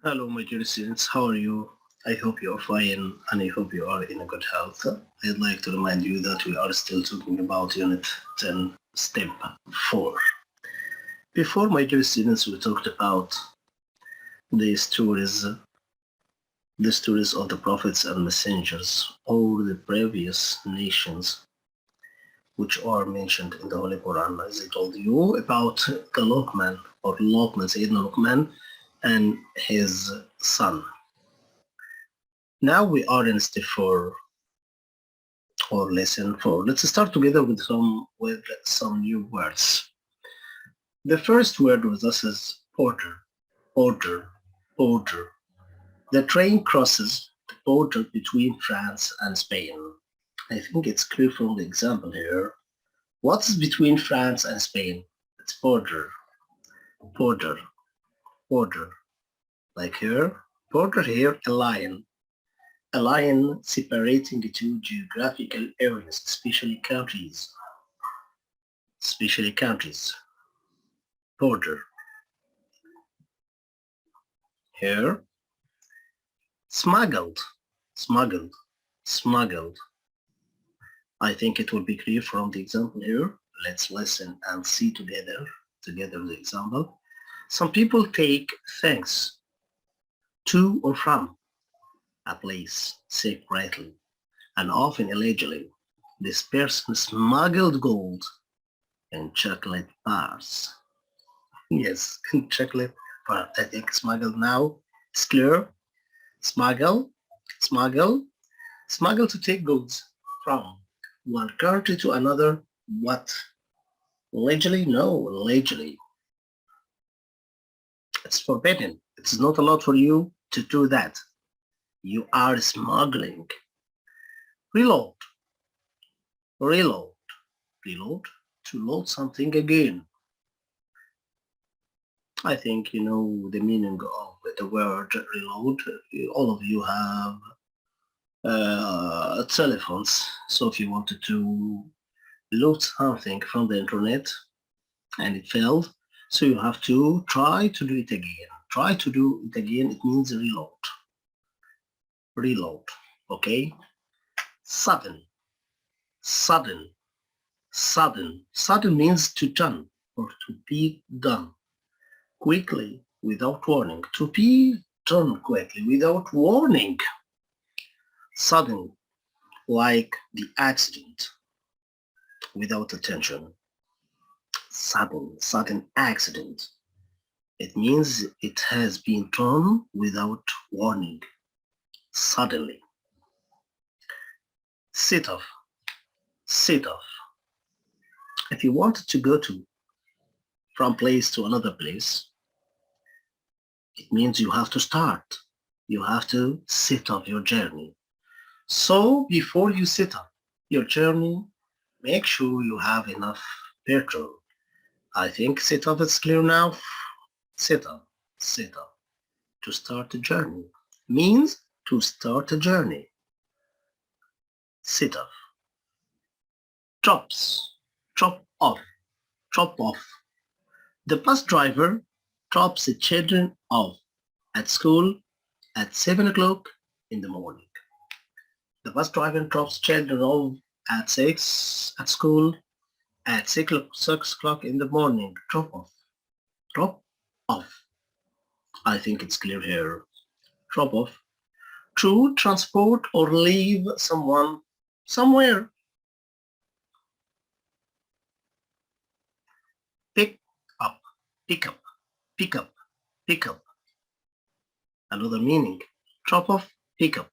Hello, my dear students. How are you? I hope you are fine and I hope you are in a good health. I'd like to remind you that we are still talking about Unit 10, Step 4. Before, my dear students, we talked about the stories, the stories of the prophets and messengers, or the previous nations which are mentioned in the Holy Quran. As I told you about the Luqman, or Luqman, Sayyidina Luqman, and his son. Now we are in step 4 or lesson 4. Let's start together with some new words. The first word with us is border, border, border. The train crosses the border between France and Spain. I think it's clear from the example here. What's between France and Spain? It's border, border, border. Like here, border here, a line separating the two geographical areas, especially countries, border. Here, smuggled, smuggled, smuggled. I think it will be clear from the example here. Let's listen and see together the example. Some people take things to or from a place secretly and often illegally. This person smuggled gold and chocolate bars. Yes, chocolate bar. I think smuggled now. It's clear. Smuggle, smuggle, smuggle to take goods from one country to another. What? Legally? No, legally. It's forbidden. It's not allowed for you to do that. You are smuggling. Reload, reload, reload, to load something again. I think you know the meaning of the word reload. All of you have telephones. So if you wanted to load something from the internet and it failed, so you have to try to do it again. Try to do it again. It means reload. Reload. Okay? Sudden. Sudden. Sudden. Sudden means to done or to be done quickly without warning. To be done quickly without warning. Sudden, like the accident without attention. Sudden accident. It means it has been done without warning, suddenly. Set off, set off. If you wanted to go to from place to another place, it means you have to start. You have to set off your journey. So before you set off your journey, make sure you have enough petrol. I think set off is clear now. Set off, set off. To start a journey means to start a journey. Set off. Drops, drop off, drop off. The bus driver drops the children off at school at 7 o'clock in the morning. The bus driver drops children off at 6 at school at 6 o'clock in the morning. Drop off. Drop off. I think it's clear here. Drop off. To transport or leave someone somewhere. Pick up. Pick up. Pick up. Pick up. Another meaning. Drop off. Pick up.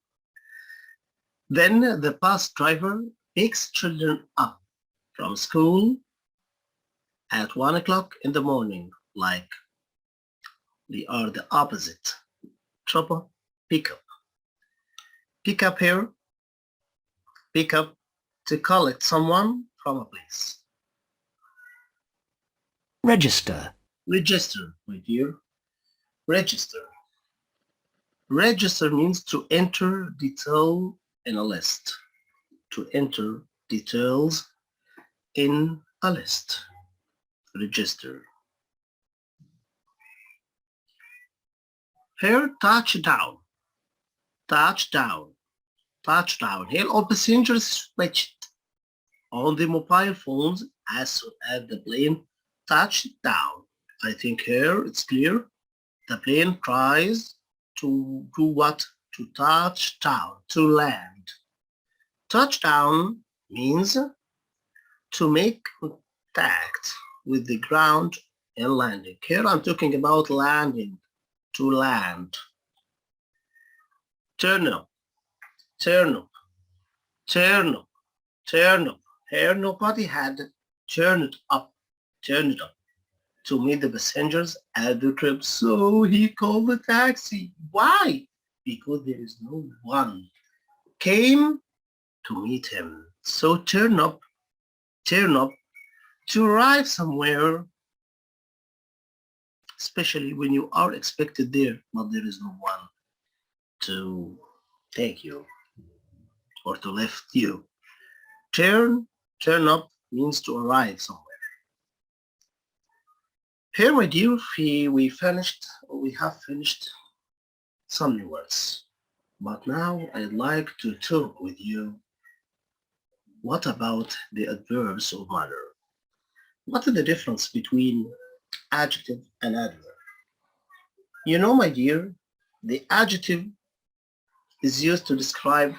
Then the bus driver picks children up from school at 1 o'clock in the morning, like they are the opposite. Drop off, pick up. Pick up here, pick up to collect someone from a place. Register. Register, my dear. Register. Register means to enter detail in a list. To enter details in a list. Register. Here, touchdown, touchdown, touchdown. Here, all passengers switched on the mobile phones as soon as the plane touched down. I think here it's clear. The plane tries to do what? To touch down, to land. Touchdown means to make contact with the ground and landing. Here I'm talking about landing, to land. Turnip, turnip, turnip, turnip. Here nobody had turned it up to meet the passengers at the trip. So he called the taxi. Why? Because there is no one came to meet him. So turn up to arrive somewhere, especially when you are expected there, but there is no one to take you or to lift you. Turn up means to arrive somewhere. Here, my dear, we have finished some new words. But now I'd like to talk with you. What about the adverbs of manner? What is the difference between adjective and adverb? You know, my dear, the adjective is used to describe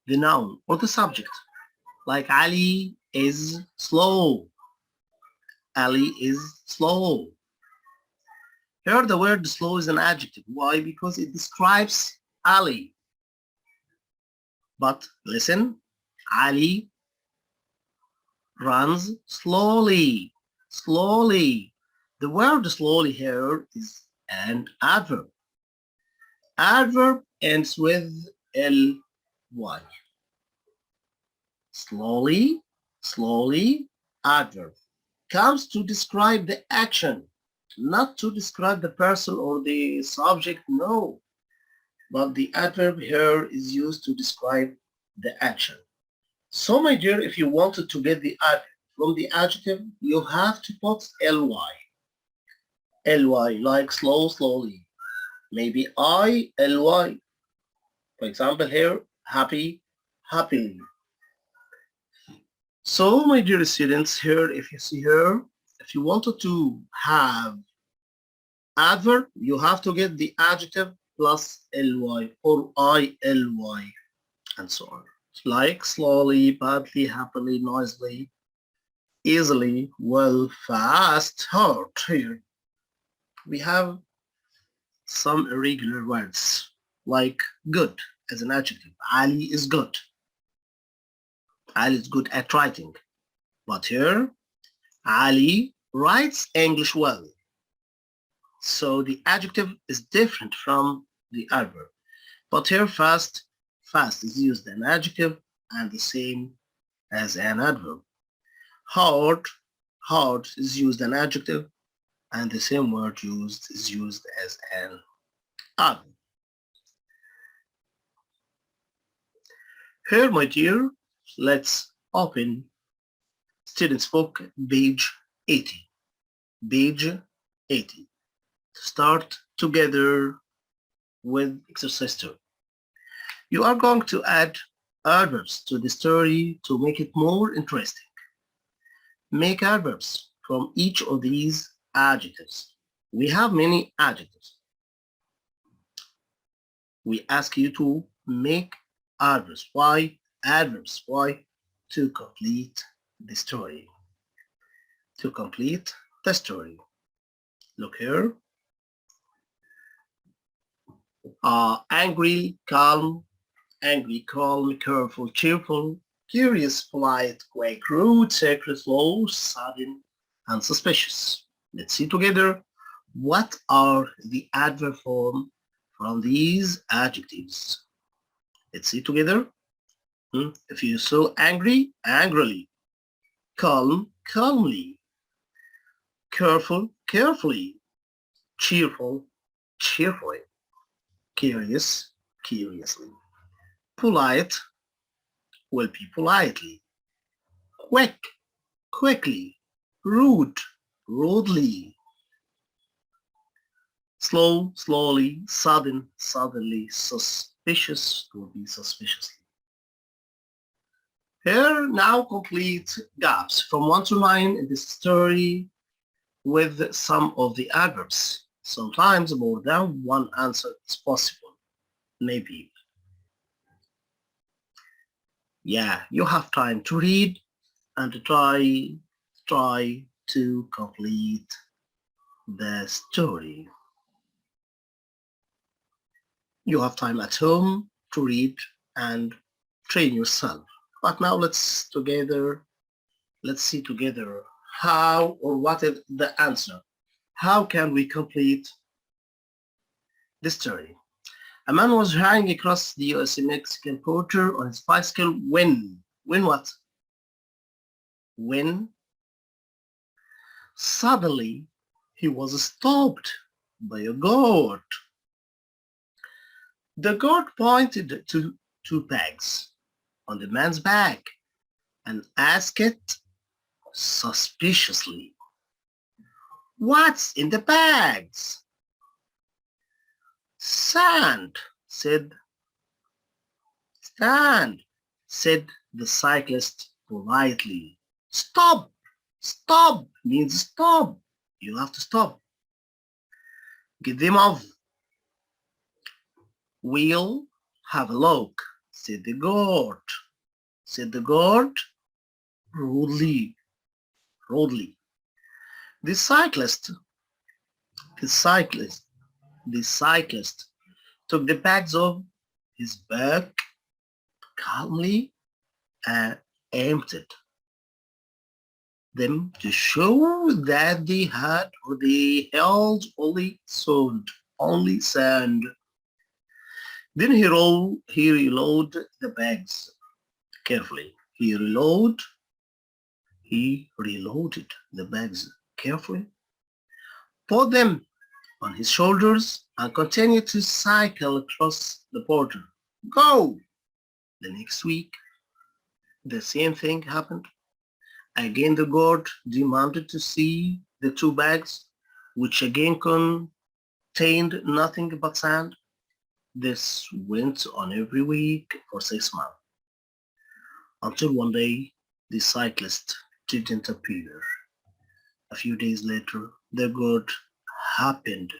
the noun or the subject. Like Ali is slow. Ali is slow. Here the word slow is an adjective. Why? Because it describes Ali. But listen, Ali runs slowly. Slowly. The word slowly here is an adverb. Adverb ends with ly. Slowly, slowly, adverb. Comes to describe the action, not to describe the person or the subject, no. But the adverb here is used to describe the action. So my dear, if you wanted to get the adverb from the adjective, you have to put ly. Ly, like slow, slowly. Maybe ly. For example here, happy, happily. So my dear students, here, if you see here, if you wanted to have adverb, you have to get the adjective plus ly or ily and so on. Like slowly, badly, happily, noisily, easily, well, fast, hard. Here we have some irregular words like good as an adjective. Ali is good. Ali is good at writing. But here, Ali writes English well. So the adjective is different from the adverb. But here fast is used as an adjective and the same as an adverb. Hard is used as an adjective and the same word is used as an adverb. Here, my dear, let's open Students Book, page 80. Page 80. Start together with exercise 2. You are going to add adverbs to the story to make it more interesting. Make adverbs from each of these adjectives. We have many adjectives. We ask you to make adverbs. Why? Adverbs. Why? To complete the story. To complete the story. Look here. Angry, calm, careful, cheerful, curious, polite, quick, rude, sacred, slow, sudden, and suspicious. Let's see together what are the adverb form from these adjectives. Let's see together. If you saw angry, angrily, calm, calmly, careful, carefully, cheerful, cheerfully, curious, curiously, polite, will be politely, quick, quickly, rude, rudely, Slow, slowly, sudden, suddenly, suspicious will be suspiciously. Here now complete gaps from 1 to 9 in this story with some of the adverbs. Sometimes more than one answer is possible. Maybe. Yeah, you have time to read and try to complete the story. You have time at home to read and train yourself. But now let's see together how or what is the answer. How can we complete the story? A man was hurrying across the US-Mexican border on his bicycle when what? When suddenly he was stopped by a guard. The guard pointed to 2 bags on the man's back and asked suspiciously, "What's in the bags?" "Sand," said "Stand," said the cyclist politely. "Stop! Stop means stop. You have to stop. Get them off." "We'll have a look," said the guard. Rudely. Rudely. The cyclist, the cyclist, the cyclist took the bags off his back calmly and emptied them to show that they had or they held only sand. Then he reloaded the bags carefully. He reloaded the bags carefully, put them on his shoulders, and continued to cycle across the border. Go! The next week, the same thing happened. Again the guard demanded to see the 2 bags, which again contained nothing but sand. This went on every week for 6 months, until one day the cyclist didn't appear. A few days later, the guard happened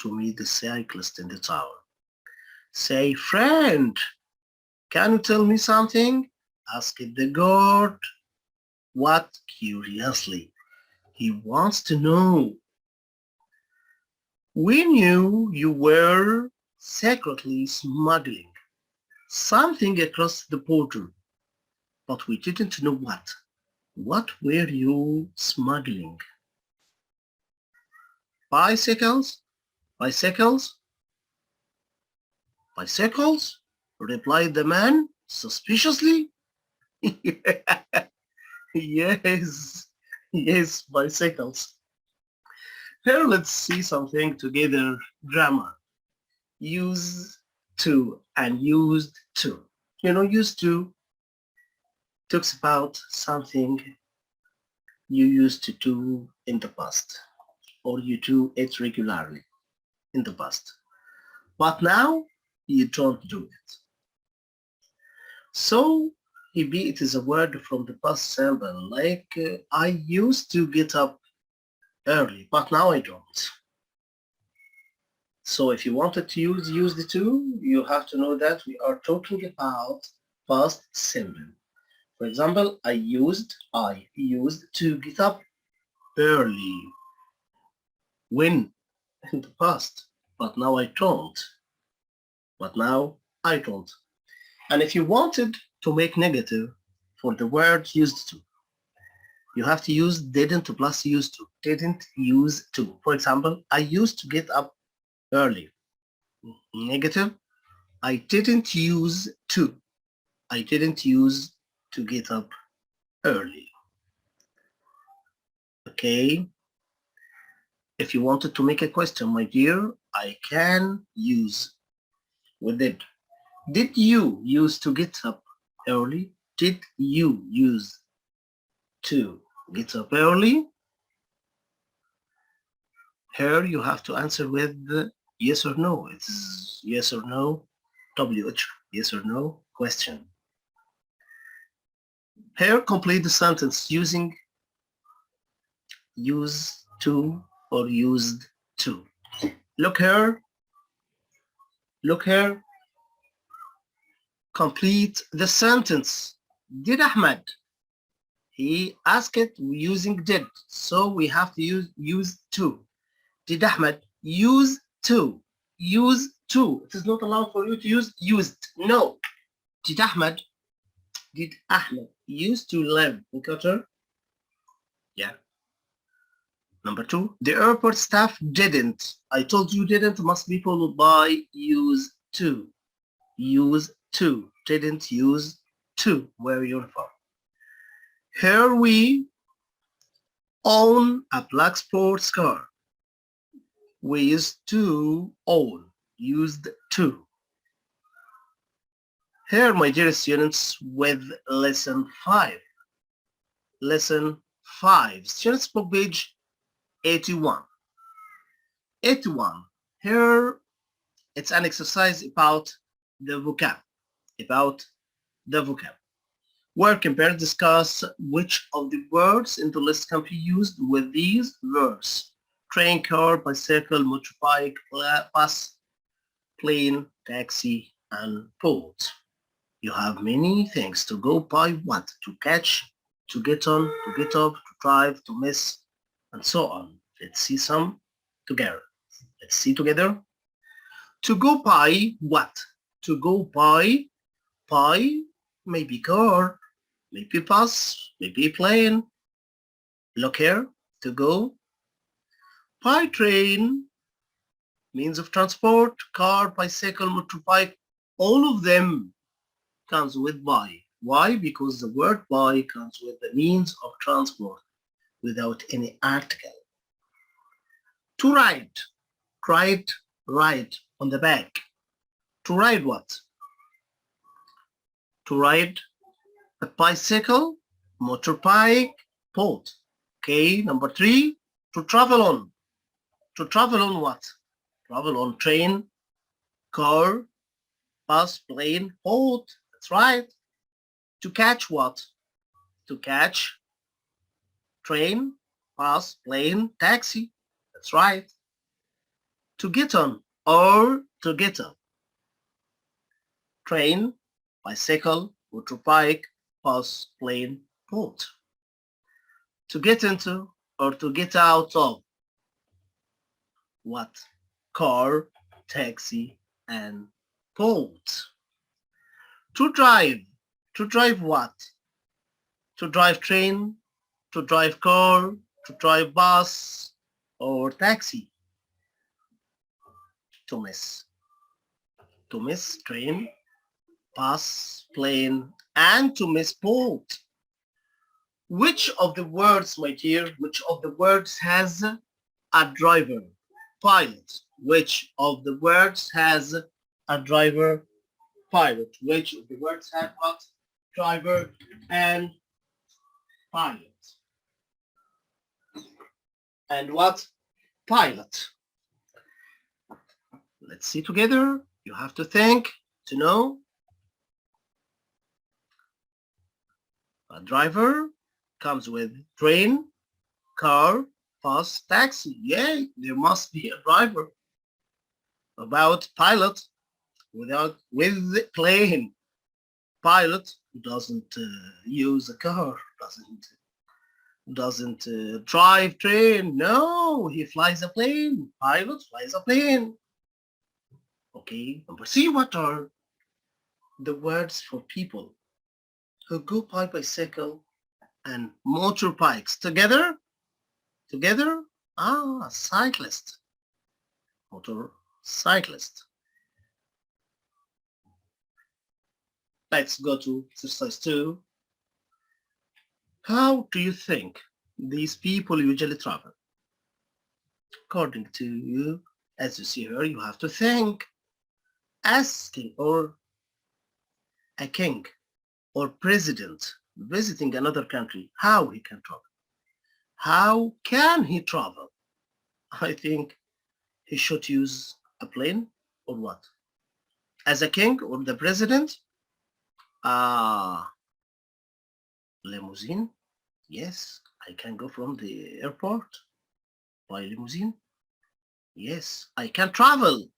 to meet the cyclist in the tower. "Say, friend, can you tell me something?" asked the guard. What curiously? He wants to know. "We knew you were secretly smuggling something across the border, but we didn't know what. What were you smuggling?" "Bicycles, bicycles, bicycles," replied the man suspiciously. Yes, yes, bicycles. Here let's see something together. Grammar. Use to and used to. Used to talks about something you used to do in the past, or you do it regularly in the past. But now you don't do it. So maybe it is a word from the past simple, like I used to get up early, but now I don't. So if you wanted to use the to, you have to know that we are talking about past simple. For example, I used to get up early. When? In the past. But now I don't. And if you wanted to make negative for the word used to, you have to use didn't plus used to. Didn't use to. For example, I used to get up early. Negative, I didn't use to. I didn't use to get up early. Okay? If you wanted to make a question, my dear, I can use with it. Did you use to get up early? Did you use to get up early? Here you have to answer with yes or no. It's yes or no, WH, yes or no question. Here complete the sentence using used to or used to. Look here, look here, complete the sentence. Did Ahmed? He asked it using did, so we have to use to. Did Ahmed use to? Use to. It is not allowed for you to use used. No. Did Ahmed used to live in Qatar? Yeah. Number 2, the airport staff didn't. I told you didn't must be followed by use to. Use to. Didn't use to wear uniform. Here we own a black sports car. We used to own. Used to. Here, my dear students, with lesson 5. Lesson 5. Students book page 81. 81. Here, it's an exercise about the vocab. Where compare and discuss which of the words in the list can be used with these verbs. Train, car, bicycle, motorbike, bus, plane, taxi, and boat. You have many things to go by. What? To catch, to get on, to get up, to drive, to miss, and so on. Let's see some together. Let's see together. To go by what? To go by maybe car, maybe bus, maybe plane. Look here. To go by train, means of transport, car, bicycle, motorbike, all of them comes with by. Why? Because the word by comes with the means of transport without any article. To ride, ride on the back. To ride what? To ride a bicycle, motorbike, boat. Okay, number 3, to travel on. To travel on what? Travel on train, car, bus, plane, boat. That's right. To catch what? To catch train, bus, plane, taxi. That's right. To get on or to get up. Train, bicycle, motorbike, bus, plane, boat. To get into or to get out of. What? Car, taxi, and boat. To drive. To drive what? To drive train, to drive car, to drive bus, or taxi. To miss. To miss train, bus, plane, and to miss boat. Which of the words, my dear, which of the words has a driver? Pilot. Which of the words has a driver? Pilot. Which of the words have what? Driver and pilot. And what? Pilot. Let's see together. You have to think to know. A driver comes with train, car, bus, taxi. Yay, there must be a driver. About pilot, with plane. Pilot doesn't use a car, doesn't drive train. No, he flies a plane. Pilot flies a plane. Okay, number C, what are the words for people who go by bicycle and motorbikes together? Together? Ah, cyclist. Motorcyclist. Let's go to exercise 2. How do you think these people usually travel? According to you, as you see here, you have to think. Asking or a king or president visiting another country, how he can travel? How can he travel? I think he should use a plane or what? As a king or the president? Ah, limousine? Yes, I can go from the airport by limousine. Yes, I can travel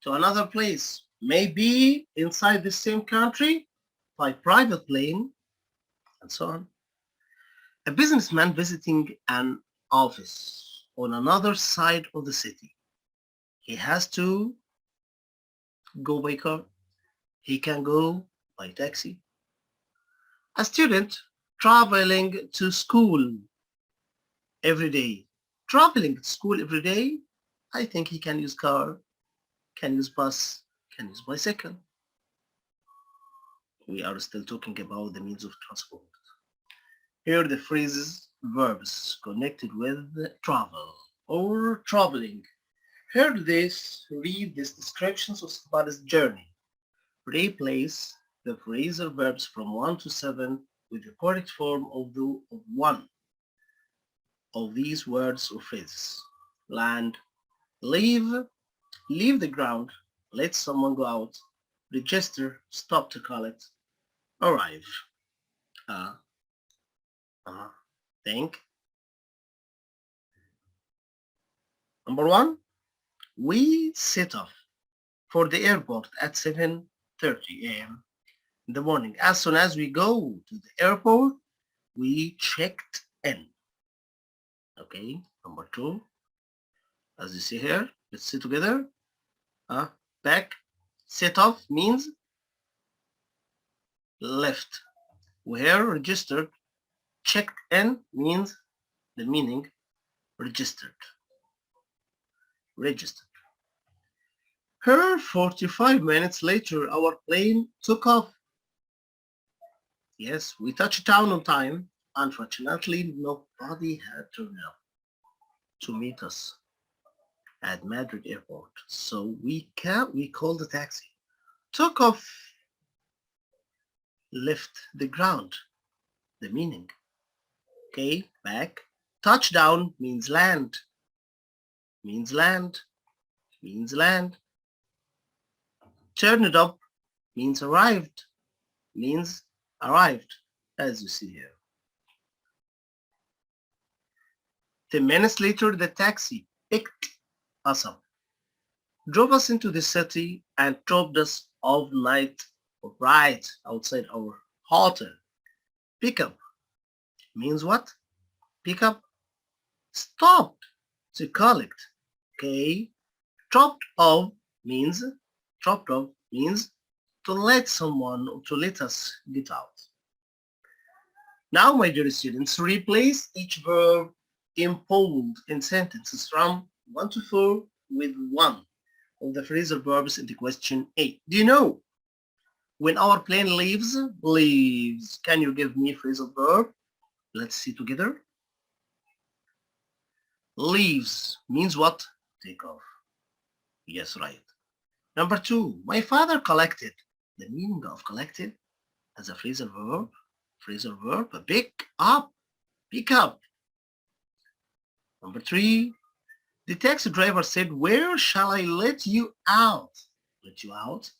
to another place, maybe inside the same country by private plane and so on. A businessman visiting an office on another side of the city. He has to go by car. He can go by taxi. A student traveling to school every day. Traveling to school every day, I think he can use car, can use bus, can use bicycle. We are still talking about the means of transport. Here the phrases, verbs connected with travel or traveling. Hear this, read these descriptions of somebody's journey. Replace the phrasal verbs from 1 to 7 with the correct form of one of these words or phrases. Land, leave, leave the ground, let someone go out, register, stop to collect, arrive, uh, uh, think. Number 1, we set off for the airport at 7:30 a.m. in the morning. As soon as we go to the airport, we checked in. Okay, number 2, as you see here, let's see together. Back, set off means left. Where registered, checked in means the meaning registered. Registered. Here, 45 minutes later, our plane took off. Yes, we touched down on time. Unfortunately, nobody had turned up to meet us at Madrid airport, so we called a taxi. Took off, left the ground. The meaning. Okay, back. Touchdown means land. Means land. Means land. Turned up means arrived. Means arrived, as you see here. 10 minutes later, the taxi picked us up, drove us into the city, and dropped us off night right outside our hotel. Pickup means what? Pickup stopped to collect. Okay. Dropped off means dropped off means to let someone or to let us get out. Now, my dear students, replace each verb in bold in sentences from 1 to 4 with one of the phrasal verbs in the question 8. Do you know when our plane leaves? Leaves. Can you give me a phrasal verb? Let's see together. Leaves means what? Take off. Yes, right. Number 2, my father collected. The meaning of collected as a phrasal verb, pick up, pick up. Number 3, the taxi driver said, where shall I let you out? Let you out,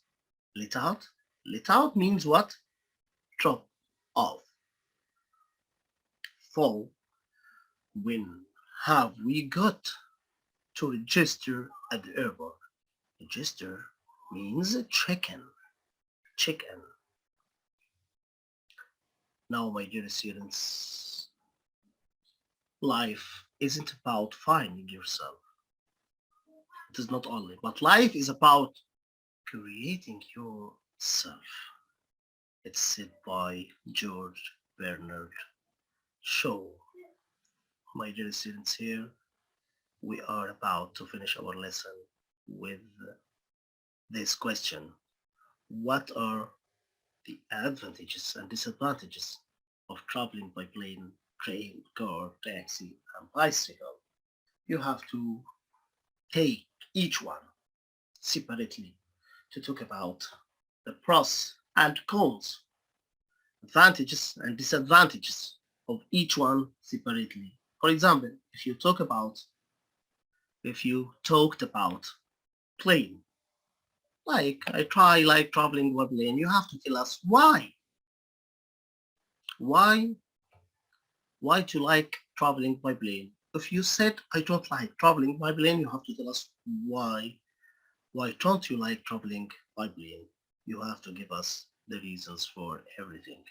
let out. Let out means what? Drop off. 4, when have we got to register at the airport? Register means check-in, check-in. Now, my dear students, life isn't about finding yourself. It is not only, but life is about creating yourself. It's said by George Bernard Shaw. My dear students, here we are about to finish our lesson with this question. What are the advantages and disadvantages of traveling by plane, train, car, taxi, and bicycle? You have to take each one separately to talk about the pros and cons, advantages and disadvantages of each one separately. For example, if you talk about If you talked about plane, like I try like traveling by plane, you have to tell us why. Why? Why do you like traveling by plane? If you said I don't like traveling by plane, you have to tell us why. Why don't you like traveling by plane? You have to give us the reasons for everything.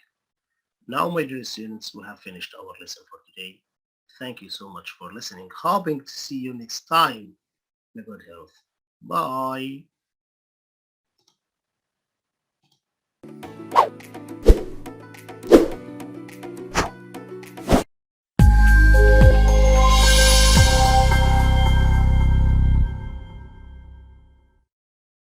Now, my dear students, we have finished our lesson for today. Thank you so much for listening. Hoping to see you next time. In good health. Bye.